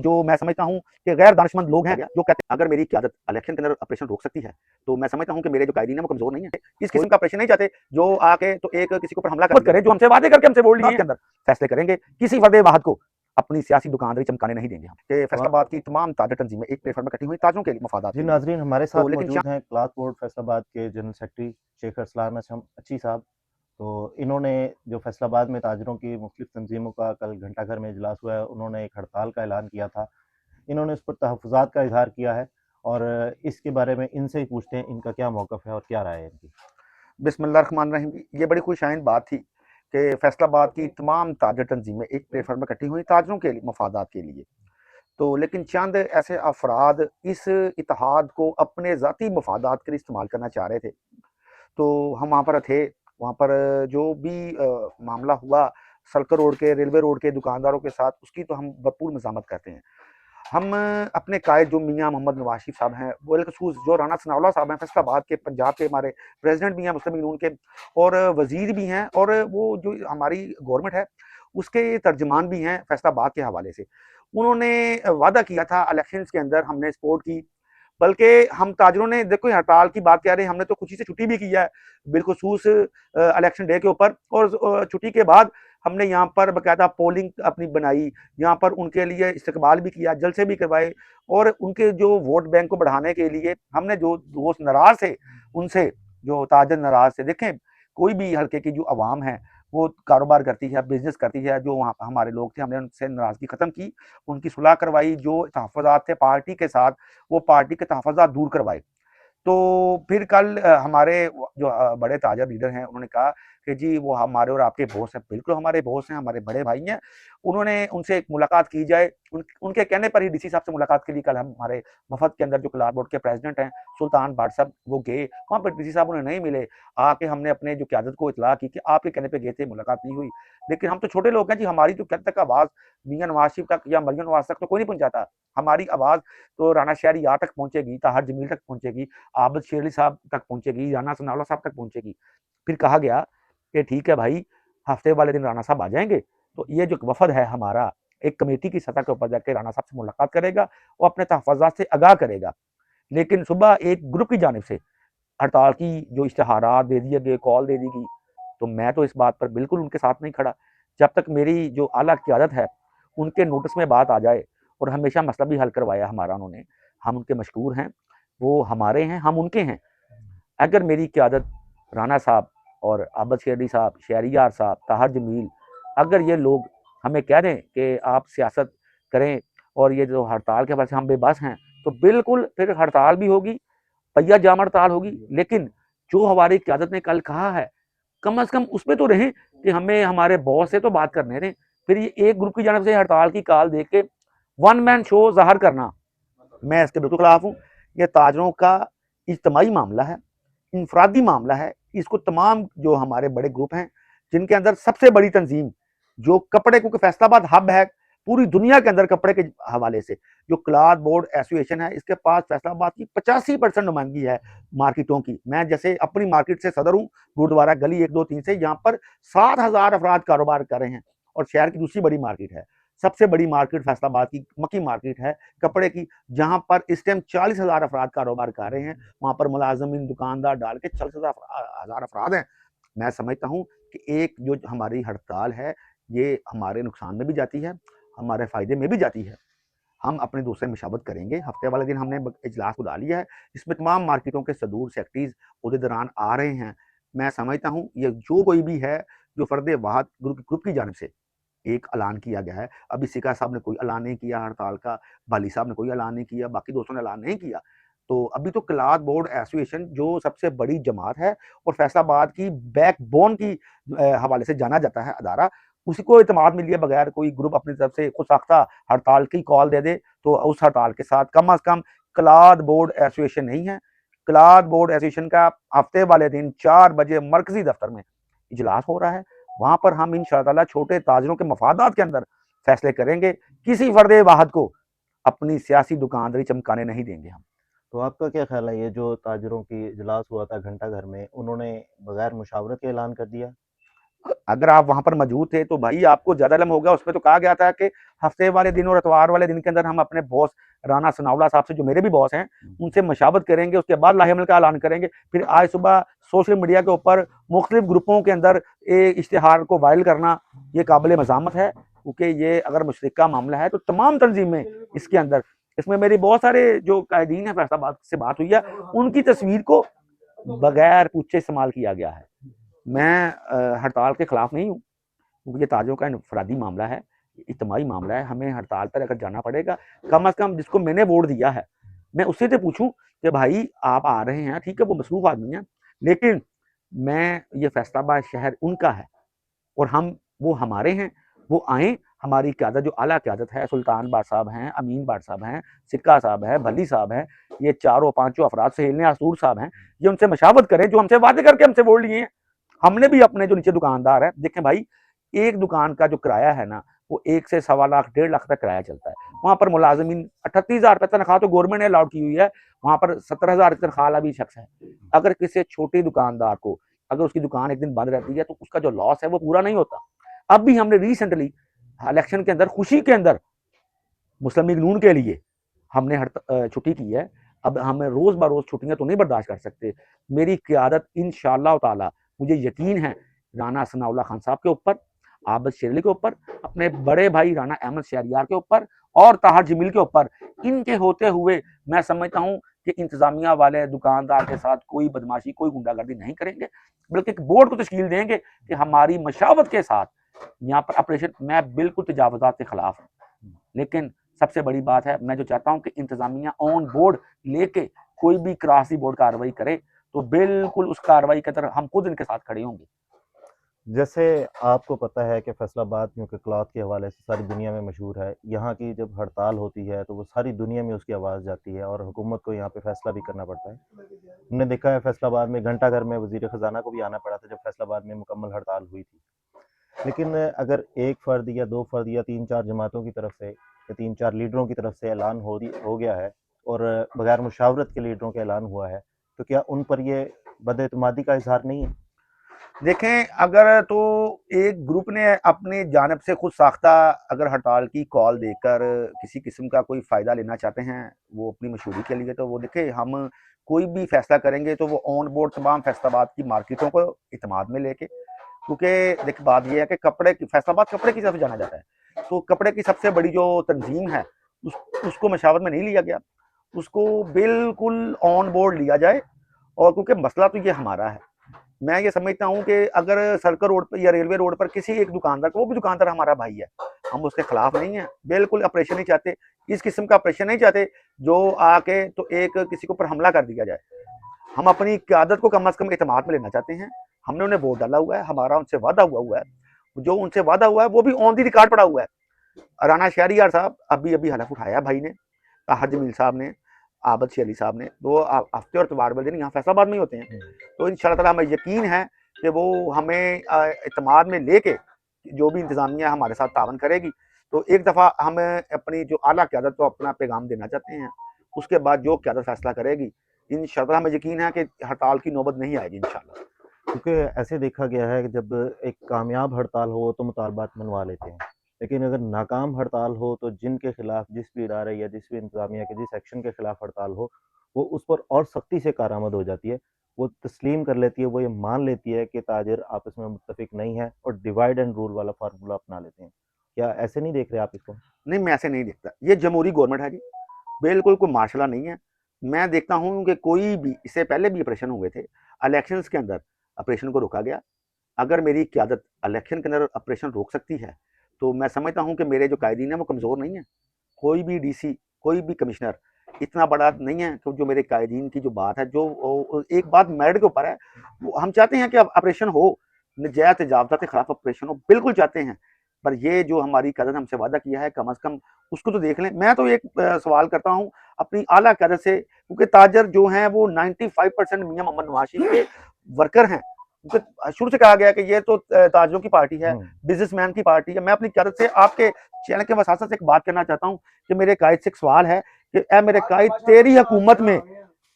जो मैं समझता हूँ कि गैर दानिशमंद लोग हैं जो कहते हैं अगर मेरी क़यादत इलेक्शन के अंदर ऑपरेशन रोक सकती है, तो मैं समझता हूँ कि मेरे जो कायदीन है वो कमज़ोर नहीं है। इस किस्म का ऑपरेशन नहीं चाहते जो आके तो एक किसी के ऊपर हमला करे, जो हमसे वादे करके हमसे वोट लिए के अंदर फैसले करेंगे, किसी फर्द वाहिद को अपनी सियासी दुकानदारी चमकाने नहीं देंगे हम। कि फैसलाबाद की तमाम ताज़ा तंजीमें एक प्लेटफॉर्म में इकट्ठी हुई ताजों के लिए मफादात जी के लिए। नाजरीन, हमारे तो साथ लेकिन मौजूद हैं क्लास बोर्ड फैसलाबाद के जनरल सेक्रेटरी शेख अरसलान अच्छी साहब। तो इन्होंने जो फैसलाबाद में ताजरों की मुख्तलिफ तंजीमों का कल घंटाघर में इजलास हुआ है, उन्होंने एक हड़ताल का ऐलान किया था। इन्होंने उस पर तहफ़्फ़ुज़ात का इजहार किया है और इसके बारे में इनसे ही पूछते हैं इनका क्या मौक़िफ़ है और क्या राय है इनकी। बिस्मिल्लाहिर्रहमानिर्रहीम। ये बड़ी खुशाइन बात थी कि फैसलाबाद की तमाम ताजर तंजीमें एक प्लेटफॉर्म में इकट्ठी हुई ताजरों के लिए मफादात के लिए। तो लेकिन चंद ऐसे अफराद इस इतिहाद को अपने ज़ाती मफादात के लिए इस्तेमाल करना चाह रहे थे। तो हम वहाँ पर थे, वहाँ पर जो भी मामला हुआ सर्कल रोड के, रेलवे रोड के दुकानदारों के साथ, उसकी तो हम भरपूर मज़ामत करते हैं। हम अपने कायद जो मियाँ मोहम्मद नवाज शरीफ साहब हैं, बिलखसूस जो राना सनाउल्लाह साहब हैं, फैसलाबाद के पंजाब के हमारे प्रेसिडेंट भी हैं मुस्लिम लीग नून के, और वज़ीर भी हैं, और वो जो हमारी गवर्नमेंट है उसके तर्जुमान भी हैं फैसलाबाद के हवाले से। उन्होंने वादा किया था इलेक्शंस के अंदर, हमने सपोर्ट की, बल्कि हम ताजरों ने देखो हड़ताल की बात कह रहे हैं, हमने तो खुशी से छुट्टी भी किया है बिलखसूस इलेक्शन डे के ऊपर, और छुट्टी के बाद हमने यहाँ पर बाकायदा पोलिंग अपनी बनाई, यहाँ पर उनके लिए इस्तकबाल भी किया, जलसे भी करवाए, और उनके जो वोट बैंक को बढ़ाने के लिए हमने जो दोस्त नाराज थे उनसे, जो ताजर नाराज थे, देखें कोई भी हल्के की जो आवाम है वो कारोबार करती है, बिजनेस करती है, जो वहाँ हमारे लोग थे हमने उनसे नाराजगी खत्म की, उनकी सुलह करवाई, जो तहफ़्फ़ुज़ात थे पार्टी के साथ वो पार्टी के तहफ़्फ़ुज़ात दूर करवाए। तो फिर कल हमारे जो बड़े ताज़ा लीडर हैं उन्होंने कहा कि जी वो हमारे और आपके बॉस हैं। बिल्कुल हमारे बॉस हैं, हमारे बड़े भाई हैं। उन्होंने उनसे एक मुलाकात की जाए। उनके कहने पर ही डीसी साहब से मुलाकात के लिए कल हमारे वफ़द के अंदर जो क्लास बोर्ड के प्रेज़िडेंट हैं सुल्तान भाट साहब, वो गए। वहाँ पर डीसी साहब उन्हें नहीं मिले। आके हमने अपने जो क़यादत को इत्तला की कि आपके कहने पे गए थे, मुलाकात नहीं हुई। लेकिन हम तो छोटे लोग हैं जी, हमारी तो क़यादत तक आवाज़ मियाँ नवाज़ शरीफ तक या मरियम नवाज़ तक तो कोई नहीं पहुँचाता। हमारी आवाज़ तो राना शहरियार तक पहुँचेगी, ताहर जमील तक पहुँचेगी, आबिद शेर साहब तक पहुँचेगी, राना सनाउल्लाह साहब तक पहुँचेगी। फिर कहा गया कि ठीक है भाई, हफ्ते वाले दिन राना साहब आ जाएँगे, तो ये जो वफ़द है हमारा, एक कमेटी की सतह के ऊपर जाके राना साहब से मुलाकात करेगा और अपने तहफ़्फ़ुज़ात से आगाह करेगा। लेकिन सुबह एक ग्रुप की जानिब से हड़ताल की जो इश्तिहारात दे दिए गए, कॉल दे दी गई, तो मैं तो इस बात पर बिल्कुल उनके साथ नहीं खड़ा। जब तक मेरी जो आला क़यादत है, उनके नोटिस में बात आ जाए, और हमेशा मसला भी हल करवाया हमारा उन्होंने, हम उनके मशकूर हैं, वो हमारे हैं, हम उनके हैं। अगर मेरी क़यादत राना साहब और आबिद शेरडी साहब, शहरियार साहब, ताहर जमील, अगर ये लोग हमें कह दें कि आप सियासत करें और ये जो हड़ताल के हवाले से हम बेबस हैं, तो बिल्कुल फिर हड़ताल भी होगी, पहिया जाम हड़ताल होगी। लेकिन जो हमारी क़यादत ने कल कहा है, कम से कम उसमें तो रहें कि हमें हमारे बॉस से तो बात करने दें। फिर ये एक ग्रुप की जानिब से हड़ताल की कॉल दे के वन मैन शो ज़ाहिर करना, मैं इसके बिल्कुल खिलाफ हूँ। ये ताजरों का इज्तिमाई मामला है, इनफरादी मामला है। इसको तमाम जो हमारे बड़े ग्रुप हैं, जिनके अंदर सबसे बड़ी तंजीम जो कपड़े, क्योंकि फैसलाबाद हब है पूरी दुनिया के अंदर कपड़े के हवाले से, जो क्लॉथ बोर्ड एसोसिएशन है, इसके पास फैसलाबाद की 85% नुमाइंदगी है मार्केटों की। मैं जैसे अपनी मार्केट से सदर हूँ, गुरुद्वारा गली 1, 2, 3 से, यहाँ पर 7,000 अफराद कारोबार कर रहे हैं, और शहर की दूसरी बड़ी मार्केट है। सबसे बड़ी मार्केट फैसलाबाद की मक्की मार्केट है कपड़े की, जहाँ पर इस टाइम 40,000 अफराद कारोबार कर रहे हैं। वहाँ पर मुलाजमीन दुकानदार डाल के 40,000 अफराद हैं। मैं समझता हूँ कि एक जो हमारी हड़ताल है, ये हमारे नुकसान में भी जाती है, हमारे फ़ायदे में भी जाती है। हम अपने दूसरे मशावत करेंगे। हफ्ते वाले दिन हमने इजलास बुला लिया है, इसमें तमाम मार्केटों के सदूर सेक्रेटरीज उहदे दौरान आ रहे हैं। मैं समझता हूँ ये जो कोई भी है, जो फ़र्द वाहिद ग्रुप की जानिब से एक ऐलान किया गया है। अभी सिका साहब ने कोई ऐलान नहीं किया हड़ताल का, बाली साहब ने कोई ऐलान नहीं किया, बाकी दोस्तों ने ऐलान नहीं किया। तो अभी तो क्लॉथ बोर्ड एसोसिएशन जो सबसे बड़ी जमात है और फैसलाबाद की बैकबोन की हवाले से जाना जाता है अदारा, उसी को एतमाद में लिए बगैर कोई ग्रुप अपनी तरफ से खुद साख्ता हड़ताल की कॉल दे दे, तो उस हड़ताल के साथ कम अज़ कम क्लॉथ बोर्ड एसोसिएशन नहीं है। क्लॉथ बोर्ड एसोसिएशन का हफ्ते वाले दिन 4 बजे मरकज़ी दफ्तर में इजलास हो रहा है। वहाँ पर हम इंशाअल्लाह छोटे ताजरों के मफादात के अंदर फैसले करेंगे। किसी फ़र्द वाहिद को अपनी सियासी दुकानदारी चमकाने नहीं देंगे हम। तो आपका क्या ख्याल है, ये जो ताजरों की इजलास हुआ था घंटा घर में, उन्होंने बगैर मुशावरत के ऐलान कर दिया? अगर आप वहां पर मौजूद थे तो भाई आपको ज्यादा इल्म होगा। उसमें तो कहा गया था कि हफ्ते वाले दिन और इतवार वाले दिन के अंदर हम अपने बॉस राना सनाउल्लाह साहब से, जो मेरे भी बॉस हैं, उनसे मशावत करेंगे, उसके बाद लाहेमल का ऐलान करेंगे। फिर आज सुबह सोशल मीडिया के ऊपर मुख्तलिफ ग्रुपों के अंदर इश्तिहार को वायरल करना ये काबिल मज़ामत है, क्योंकि ये अगर मुशरिका मामला है तो तमाम तंजीमें इसके अंदर, इसमें मेरी बहुत सारे जो कायदीन है फैसलाबाद से बात हुई है, उनकी तस्वीर को बगैर पूछे इस्तेमाल किया गया है। मैं हड़ताल के खिलाफ नहीं हूँ, क्योंकि ये ताजों का इनफरादी मामला है, इज्तिमाई मामला है। हमें हड़ताल पर अगर जाना पड़ेगा, कम अज कम जिसको मैंने वोट दिया है मैं उससे तो पूछूं कि भाई आप आ रहे हैं, ठीक है वो मसरूफ आदमी है, लेकिन मैं ये फैसलाबाद शहर उनका है और हम वो हमारे हैं, वो आए। हमारी क्यादत जो आला क्यादत है, सुल्तान बाट साहब हैं, अमीन बाट साहब हैं, सिक्का साहब हैं, भली साहब हैं, ये चारों पांचों अफराद, सहेल आसूर साहब हैं, ये उनसे मशावत करें जो हमसे वादे करके हमसे वोट लिए हैं। हमने भी अपने जो नीचे दुकानदार है, देखें भाई, एक दुकान का जो किराया है ना, वो 1 से सवा लाख 1.5 लाख तक किराया चलता है। वहां पर मुलाजमीन 38,000 रुपये तनख्वाह तो गवर्नमेंट ने अलाउड की हुई है, वहां पर 17,000 की तनख्वाह वाला भी शख्स है। अगर किसी छोटे दुकानदार को अगर उसकी दुकान एक दिन बंद रहती है तो उसका जो लॉस है वो पूरा नहीं होता। अब भी हमने रिसेंटली इलेक्शन के अंदर खुशी के अंदर मुस्लिम लीग नून के लिए हमने छुट्टी की है। अब हमें रोज ब रोज छुट्टियां तो नहीं बर्दाश्त कर सकते। मेरी क़यादत इंशाअल्लाह ताला, मुझे यकीन है राना सनाउल्लाह खान साहब के ऊपर, आबद शेरली के ऊपर, अपने बड़े भाई राना अहमद शहरियार के ऊपर और ताहर जमील के ऊपर, इनके होते हुए मैं समझता हूं कि इंतजामिया वाले दुकानदार के साथ कोई बदमाशी, कोई गुंडागर्दी नहीं करेंगे, बल्कि एक बोर्ड को तश्कील देंगे कि हमारी मशावत के साथ यहाँ पर ऑपरेशन। मैं बिल्कुल तजावुज़ात के खिलाफ हूँ, लेकिन सबसे बड़ी बात है, मैं जो चाहता हूँ कि इंतजामिया ऑन बोर्ड लेके कोई भी क्रॉस बोर्ड कार्रवाई करे तो बिल्कुल उस कार्रवाई की तरह हम खुद इनके साथ खड़े होंगे। जैसे आपको पता है कि फैसलाबाद क्योंकि क्लॉथ के हवाले से सारी दुनिया में मशहूर है, यहाँ की जब हड़ताल होती है तो वो सारी दुनिया में उसकी आवाज़ जाती है और हुकूमत को यहाँ पे फैसला भी करना पड़ता है। हमने देखा है फैसलाबाद में घंटाघर में वज़ीर ख़ज़ाना को भी आना पड़ा था जब फैसलाबाद में मुकम्मल हड़ताल हुई थी। लेकिन अगर एक फ़र्द या 2 फ़र्द या 3-4 जमातों की तरफ से या 3-4 लीडरों की तरफ से ऐलान हो गया है और बगैर मुशावरत के लीडरों का ऐलान हुआ है, तो क्या उन पर ये बदएतमादी का इज़हार नहीं है? देखें, अगर तो एक ग्रुप ने अपनी जानिब से खुद साख्ता अगर हड़ताल की कॉल देकर किसी किस्म का कोई फ़ायदा लेना चाहते हैं वो अपनी मशहूरी के लिए, तो वो देखें, हम कोई भी फैसला करेंगे तो वो ऑन बोर्ड तमाम फैसलाबाद की मार्केटों को इत्मीनान में लेके, क्योंकि देखिए बात ये है कि कपड़े की फैसलाबाद कपड़े की तरफ जाना जाता है, तो कपड़े की सबसे बड़ी जो तंजीम है उसको मशावत में नहीं लिया गया, उसको बिल्कुल ऑन बोर्ड लिया जाए। और क्योंकि मसला तो ये हमारा है, मैं ये समझता हूँ कि अगर सर्कल रोड पर या रेलवे रोड पर किसी एक दुकानदार को, वो भी दुकानदार हमारा भाई है, हम उसके खिलाफ नहीं है, बिल्कुल ऑपरेशन नहीं चाहते, इस किस्म का ऑपरेशन नहीं चाहते जो आके तो एक किसी के ऊपर हमला कर दिया जाए। हम अपनी क्यादत को कम अज कम एतमाद में लेना चाहते हैं। हमने उन्हें वोट डाला हुआ है, हमारा उनसे वादा हुआ है, जो उनसे वादा हुआ है वो भी ऑन दी रिकॉर्ड पड़ा हुआ है। राना शहरियार साहब अभी अभी हलफ उठाया भाई ने, ताहर जमील साहब ने, आबद शेरली साहब ने, 2 हफ्ते और इतवार वाले दिन यहाँ फैसलाबाद में ही होते हैं। तो इंशाल्लाह ताला हमें यकीन है कि वो हमें इत्मीनान में लेके जो भी इंतजामिया हमारे साथ तावन करेगी, तो एक दफ़ा हम अपनी जो आला क़यादत को अपना पैगाम देना चाहते हैं, उसके बाद जो क़यादत फैसला करेगी इंशाल्लाह हमें यकीन है कि हड़ताल की नौबत नहीं आएगी इंशाल्लाह। क्योंकि ऐसे देखा गया है कि जब एक कामयाब हड़ताल हो तो मुतालबात मनवा लेते हैं, लेकिन अगर नाकाम हड़ताल हो तो जिनके खिलाफ जिस भी इदारे या जिस भी इंतजामिया के जिस एक्शन के खिलाफ हड़ताल हो, वो उस पर और सख्ती से कारामद हो जाती है। वो तस्लीम कर लेती है, वो ये मान लेती है कि ताजिर आपस में मुत्तफिक नहीं है और डिवाइड एंड रूल वाला फार्मूला अपना लेते हैं। क्या ऐसे नहीं देख रहे आप इसको? नहीं, मैं ऐसे नहीं देखता, ये जमहूरी गवर्नमेंट है जी, बिल्कुल कोई मार्शल नहीं है। मैं देखता हूँ कि कोई भी, इससे पहले भी ऑपरेशन हुए थे, इलेक्शंस के अंदर ऑपरेशन को रोका गया। अगर मेरी क़यादत इलेक्शन के अंदर ऑपरेशन रोक सकती है, तो मैं समझता हूँ कि मेरे जो कायदीन हैं वो कमज़ोर नहीं है। कोई भी डीसी, कोई भी कमिश्नर इतना बड़ा नहीं है कि जो मेरे कायदीन की जो बात है, जो एक बात मेरिट के ऊपर है, वो हम चाहते हैं कि ऑपरेशन हो, नजायज़ तजावज़ात के खिलाफ ऑपरेशन हो, बिल्कुल चाहते हैं। पर ये जो हमारी क़यादत हमसे वादा किया है, कम अज़ कम उसको तो देख लें। मैं तो एक सवाल करता हूँ अपनी आला क़यादत से, क्योंकि ताजर जो हैं वो 95% मियां मोहम्मद नवाज शरीफ के वर्कर हैं। क्योंकि शुरू से कहा गया कि ये तो ताजरों की पार्टी है, बिजनेसमैन की पार्टी है। मैं अपनी क़यादत से आपके चैनल के वसासत से एक बात कहना चाहता हूँ कि मेरे कायद से एक सवाल है कि ए मेरे कायद, तेरी हुकूमत में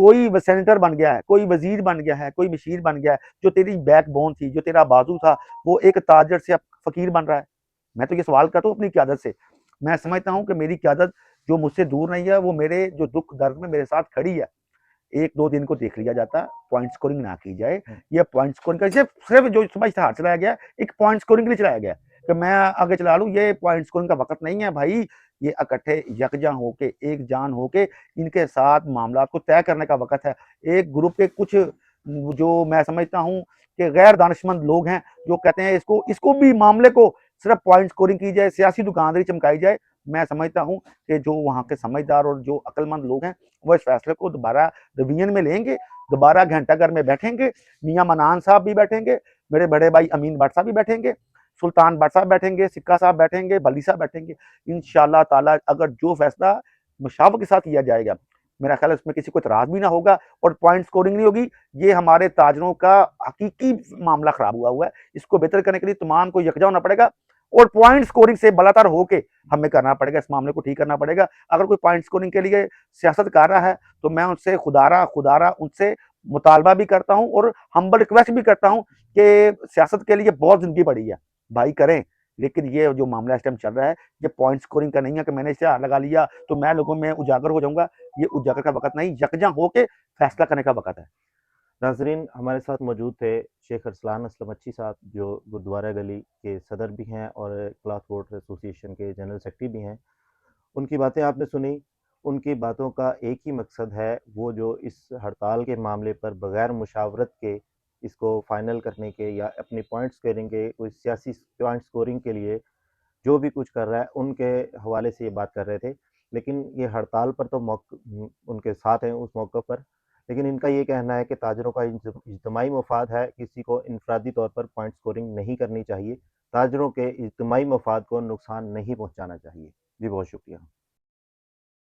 कोई सेनेटर बन गया है, कोई वजीर बन गया है, कोई मशीर बन गया है, जो तेरी बैकबोन थी, जो तेरा बाजू था, वो एक ताजर से अब फकीर बन रहा है। मैं तो ये सवाल करता हूँ अपनी क़यादत से। मैं समझता हूँ कि मेरी क़यादत जो मुझसे दूर नहीं है, वो मेरे जो दुख दर्द में मेरे साथ खड़ी है। 1-2 दिन को देख लिया जाता, पॉइंट स्कोरिंग ना की जाए। ये पॉइंट स्कोरिंग का सिर्फ जो सुबह इश्तिहार चलाया गया, एक पॉइंट स्कोरिंग के लिए चलाया गया कि मैं आगे चला लूँ। ये पॉइंट स्कोरिंग का वक़्त नहीं है भाई। ये इकट्ठे यकजा होके, एक जान होके इनके साथ मामलात को तय करने का वक़्त है। एक ग्रुप के कुछ जो मैं समझता हूँ कि गैर दानिशमंद लोग हैं, जो कहते हैं इसको भी मामले को सिर्फ पॉइंट स्कोरिंग की जाए, सियासी दुकानदारी चमकाई जाए। मैं समझता हूँ कि जो वहाँ के समझदार और जो अक्लमंद लोग हैं, वो इस फैसले को दोबारा रिवीजन में लेंगे, दोबारा घंटाघर में बैठेंगे। मियाँ मनान साहब भी बैठेंगे, मेरे बड़े भाई अमीन भट्ट साहब भी बैठेंगे, सुल्तान भट्ट साहब बैठेंगे, सिक्का साहब बैठेंगे, बली साहब बैठेंगे। इंशाअल्लाह ताला अगर जो फैसला मुशावरत के साथ किया जाएगा, मेरा ख्याल है उसमें किसी को इतराज भी ना होगा और पॉइंट स्कोरिंग नहीं होगी। ये हमारे ताजरों का हकीकी मामला खराब हुआ है। इसको बेहतर करने के लिए तमाम को यकजा होना पड़ेगा और पॉइंट स्कोरिंग से बलात्कार होके हमें करना पड़ेगा, इस मामले को ठीक करना पड़ेगा। अगर कोई पॉइंट स्कोरिंग के लिए सियासत कर रहा है, तो मैं उनसे खुदारा उनसे मुतालबा भी करता हूँ और हम्बल रिक्वेस्ट भी करता हूँ कि सियासत के लिए बहुत ज़िंदगी पड़ी है, भाई करें। लेकिन ये जो मामला इस टाइम चल रहा है, ये पॉइंट स्कोरिंग का नहीं है कि मैंने इश्तिहार लगा लिया तो मैं लोगों में उजागर हो जाऊँगा। ये उजागर का वक़्त नहीं, यकजा होके फैसला करने का वक़्त है। नाजरीन, हमारे साथ मौजूद थे शेख अरसलान असलम अच्छी साहब, जो गुरुद्वारा गली के सदर भी हैं और क्लॉथ वोटर एसोसिएशन के जनरल सेक्रेटरी भी हैं। उनकी बातें आपने सुनी। उनकी बातों का एक ही मकसद है, वो जो इस हड़ताल के मामले पर बगैर मुशावरत के इसको फाइनल करने के या अपनी पॉइंट स्कोरिंग के, कोई सियासी पॉइंट स्कोरिंग के लिए जो भी कुछ कर रहा है, उनके हवाले से ये बात कर रहे थे। लेकिन ये हड़ताल पर तो उनके साथ हैं उस मौके पर। लेकिन इनका ये कहना है कि ताजरों का इज्तिमाई मफाद है, किसी को इनफरादी तौर पर पॉइंट स्कोरिंग नहीं करनी चाहिए। ताजरों के इज्तिमाई मफाद को नुकसान नहीं पहुँचाना चाहिए। जी, बहुत शुक्रिया।